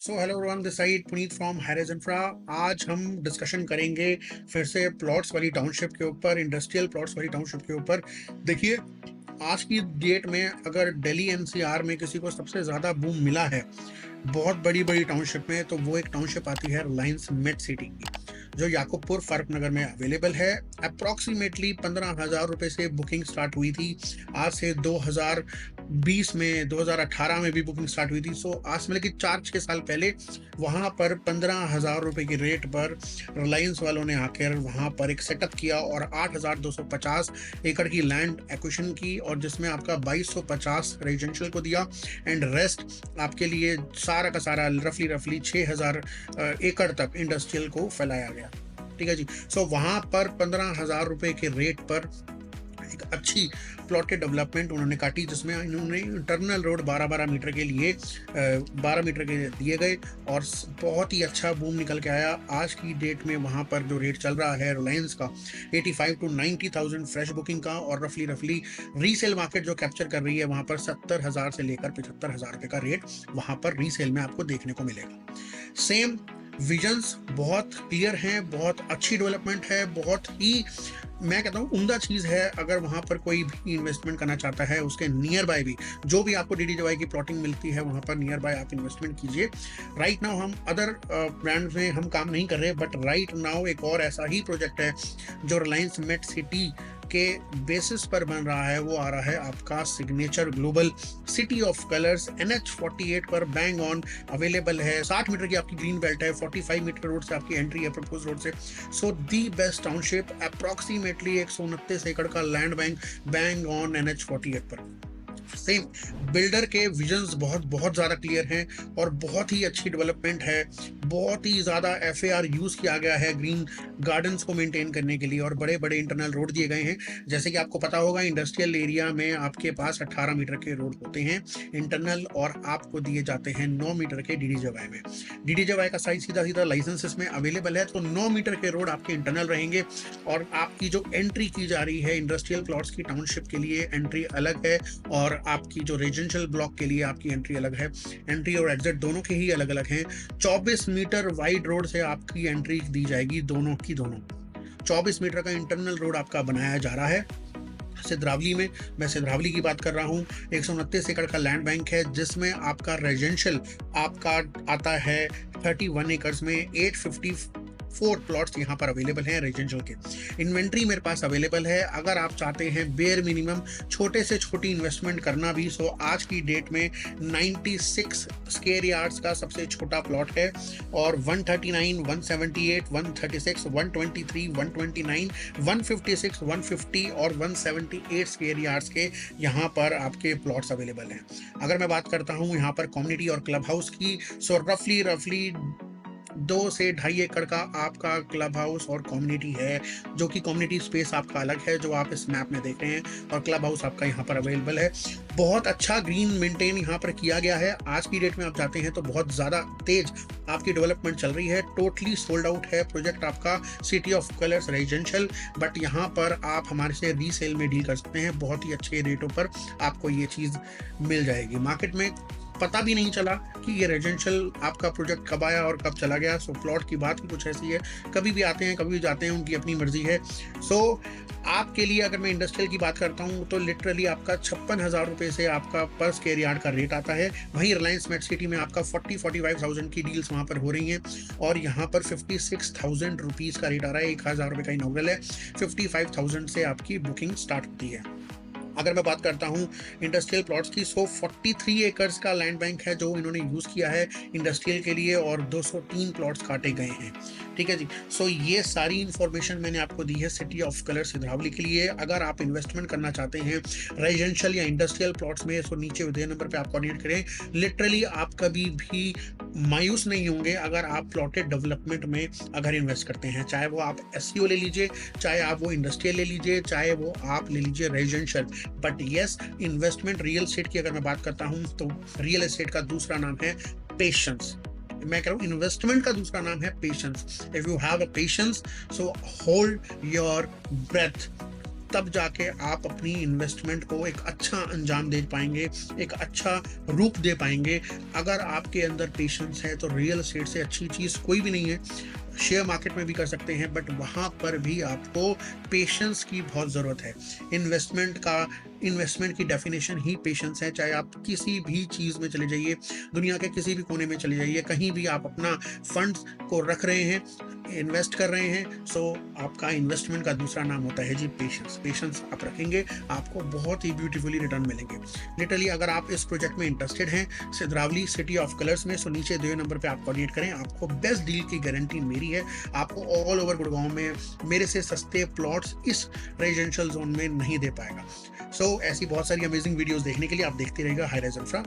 So hello everyone, this side Puneet from Harris infra. आज हम discussion करेंगे फिर से प्लॉट्स वाली टाउनशिप के ऊपर, इंडस्ट्रियल प्लॉट्स वाली टाउनशिप के ऊपर। देखिए, आज की डेट में अगर दिल्ली एनसीआर में किसी को सबसे ज़्यादा बूम मिला है बहुत बड़ी बड़ी टाउनशिप में, तो वो एक टाउनशिप आती है रिलायंस मेट सिटी की, जो याकूबपुर फारूक नगर में अवेलेबल है। अप्रॉक्सीमेटली 15,000 रुपये से बुकिंग स्टार्ट हुई थी। आज से 2020 में, 2018 में भी बुकिंग स्टार्ट हुई थी। सो आज से मतलब कि 4-6 साल पहले वहाँ पर 15,000 रुपये की रेट पर रिलायंस वालों ने आकर वहाँ पर एक सेटअप किया और 8,250 एकड़ की लैंड एक्विजिशन की, और जिसमें आपका 2,250 रेजिडेंशियल को दिया एंड रेस्ट आपके लिए सारा का सारा रफली 6,000 एकड़ तक इंडस्ट्रियल को फैलाया गया। ठीक है जी। सो वहां पर 15,000 रुपए के रेट पर एक अच्छी प्लॉटेड डेवलपमेंट उन्होंने काटी, जिसमें इन्होंने इंटरनल रोड 12-12 मीटर के लिए 12 मीटर के दिए गए और बहुत ही अच्छा बूम निकल के आया। आज की डेट में वहां पर जो रेट चल रहा है रिलायंस का 85 to 90,000 फ्रेश बुकिंग का, और रफली रीसेल मार्केट जो कैप्चर कर रही है वहां पर 70,000 से लेकर 75,000 रुपए का रेट वहां पर रीसेल में आपको देखने को मिलेगा। सेम विजन्स बहुत क्लियर हैं, बहुत अच्छी डेवलपमेंट है, बहुत ही, मैं कहता हूँ, उम्दा चीज़ है। अगर वहाँ पर कोई भी इन्वेस्टमेंट करना चाहता है, उसके नियर बाय भी जो भी आपको डीडीजेवाई की प्लॉटिंग मिलती है वहाँ पर नियर बाय आप इन्वेस्टमेंट कीजिए। राइट नाउ हम अदर ब्रांड में हम काम नहीं कर रहे, बट राइट नाउ एक और ऐसा ही प्रोजेक्ट है जो रिलायंस मेट सिटी के बेसिस पर बन रहा है। वो आ रहा है आपका signature global city of colours, NH48 पर बैंग ऑन अवेलेबल है। 60 मीटर की आपकी ग्रीन बेल्ट है, 45 मीटर रोड से आपकी एंट्री है प्रपोज रोड से। सो दी बेस्ट टाउनशिप, अप्रॉक्सीमेटली 129 एकड़ का land bank, bang on NH48 पर। सेम बिल्डर के विजन्स बहुत बहुत ज़्यादा क्लियर हैं और बहुत ही अच्छी डेवलपमेंट है। बहुत ही ज़्यादा FAR यूज़ किया गया है ग्रीन गार्डन्स को मेंटेन करने के लिए, और बड़े बड़े इंटरनल रोड दिए गए हैं। जैसे कि आपको पता होगा, इंडस्ट्रियल एरिया में आपके पास 18 मीटर के रोड होते हैं इंटरनल, और आपको दिए जाते हैं 9 मीटर के डीडीजेवाई में। डीडीजेवाई का साइज सीधा सीधा लाइसेंस इसमें अवेलेबल है, तो 9 मीटर के रोड आपके इंटरनल रहेंगे। और आपकी जो एंट्री की जा रही है इंडस्ट्रियल प्लॉट्स की टाउनशिप के लिए, एंट्री अलग है, और आपकी जो रेजिडेंशियल ब्लॉक के लिए आपकी एंट्री अलग है। एंट्री और एग्जिट दोनों के ही अलग अलग हैं। 24 मीटर वाइड रोड से आपकी एंट्री दी जाएगी, दोनों की दोनों। 24 मीटर का इंटरनल रोड आपका बनाया जा रहा है सिद्धरावली में। मैं सिद्धरावली की बात कर रहा हूँ। 129 एकड़ का लैंड बैंक है, जिसमें आपका रेजिडेंशियल आपका आता है 31 एकर्स में। 854 प्लॉट्स यहाँ पर अवेलेबल हैं रेजिडेंशियल के। इन्वेंट्री मेरे पास अवेलेबल है। अगर आप चाहते हैं बेयर मिनिमम छोटे से छोटी इन्वेस्टमेंट करना भी, सो आज की डेट में 96 स्क्वायर यार्ड्स का सबसे छोटा प्लॉट है, और 139, 178, 136, 123, 129, 156, 150 और 178 स्क्वायर यार्ड्स के यहाँ पर आपके प्लॉट्स अवेलेबल हैं। अगर मैं बात करता हूँ यहाँ पर कम्युनिटी और क्लब हाउस की, सो रफली 2 से 2.5 एकड़ का आपका क्लब हाउस और कम्युनिटी है, जो कि कम्युनिटी स्पेस आपका अलग है जो आप इस मैप में देख रहे हैं, और क्लब हाउस आपका यहाँ पर अवेलेबल है। बहुत अच्छा ग्रीन मेंटेन यहाँ पर किया गया है। आज की डेट में आप जाते हैं तो बहुत ज़्यादा तेज आपकी डेवलपमेंट चल रही है। टोटली सोल्ड आउट है प्रोजेक्ट आपका city of colours residential, but यहाँ पर आप हमारे से रीसेल में डील कर सकते हैं। बहुत ही अच्छे रेटों पर आपको ये चीज़ मिल जाएगी। मार्केट में पता भी नहीं चला कि ये रेजिडेंशियल आपका प्रोजेक्ट कब आया और कब चला गया। सो प्लॉट की बात ही कुछ ऐसी है, कभी भी आते हैं कभी भी जाते हैं, उनकी अपनी मर्जी है। सो आपके लिए अगर मैं इंडस्ट्रियल की बात करता हूँ तो लिटरली आपका 56,000 रुपये से आपका पर स्क्वायर यार्ड का रेट आता है। वहीं रिलायंस मेट सिटी में आपका 45,000 की डील्स वहाँ पर हो रही हैं, और यहाँ पर 56,000 रुपीज़ का रेट आ रहा है। 1,000 रुपये का इनॉग्रल है, 55,000 से आपकी बुकिंग स्टार्ट होती है। अगर मैं बात करता हूँ इंडस्ट्रियल प्लॉट्स की, सो 43 एकर्स का लैंड बैंक है जो इन्होंने यूज़ किया है इंडस्ट्रियल के लिए, और 203 प्लॉट्स काटे गए हैं। ठीक है जी। सो ये सारी इन्फॉर्मेशन मैंने आपको दी है सिटी ऑफ कलर सिद्धरावली के लिए। अगर आप इन्वेस्टमेंट करना चाहते हैं रेजिडेंशियल या इंडस्ट्रियल प्लॉट्स में, सो नीचे दिए नंबर पे आप कोऑर्डिनेट करें। लिटरली आप कभी भी मायूस नहीं होंगे अगर आप प्लॉटेड डेवलपमेंट में अगर इन्वेस्ट करते हैं, चाहे वो आप SEO ले लीजिए, चाहे आप वो इंडस्ट्रियल ले लीजिए, चाहे वो आप ले लीजिए residential. But yes, investment real estate की अगर मैं बात करता हूं तो रियल एस्टेट का दूसरा नाम है पेशेंस। मैं कह रहा हूँ इन्वेस्टमेंट का दूसरा नाम है patience. If you have a patience, so hold your breath, तब जाके आप अपनी इन्वेस्टमेंट को एक अच्छा अंजाम दे पाएँगे, एक अच्छा रूप दे पाएँगे। अगर आपके अंदर पेशेंस है, तो रियल एस्टेट से अच्छी चीज़ कोई भी नहीं है। शेयर मार्केट में भी कर सकते हैं, बट वहाँ पर भी आपको पेशेंस की बहुत ज़रूरत है। इन्वेस्टमेंट की डेफिनेशन ही पेशेंस है। चाहे आप किसी भी चीज़ में चले जाइए, दुनिया के किसी भी कोने में चले जाइए, कहीं भी आप अपना फंड्स को रख रहे हैं, इन्वेस्ट कर रहे हैं, सो आपका इन्वेस्टमेंट का दूसरा नाम होता है जी पेशेंस। पेशेंस आप रखेंगे, आपको बहुत ही ब्यूटीफुली रिटर्न मिलेंगे। लिटरली अगर आप इस प्रोजेक्ट में इंटरेस्टेड हैं, सिद्रावली सिटी ऑफ कलर्स में, सो नीचे दिए नंबर पे आप कोऑर्डिनेट करें। आपको बेस्ट डील की गारंटी मेरी है। आपको ऑल ओवर गुड़गांव में मेरे से सस्ते प्लॉट्स इस रेजिडेंशियल जोन में नहीं दे पाएगा। सो ऐसी बहुत सारी अमेजिंग वीडियोस देखने के लिए आप देखते रहिएगा हाई राइज इंफ्रा।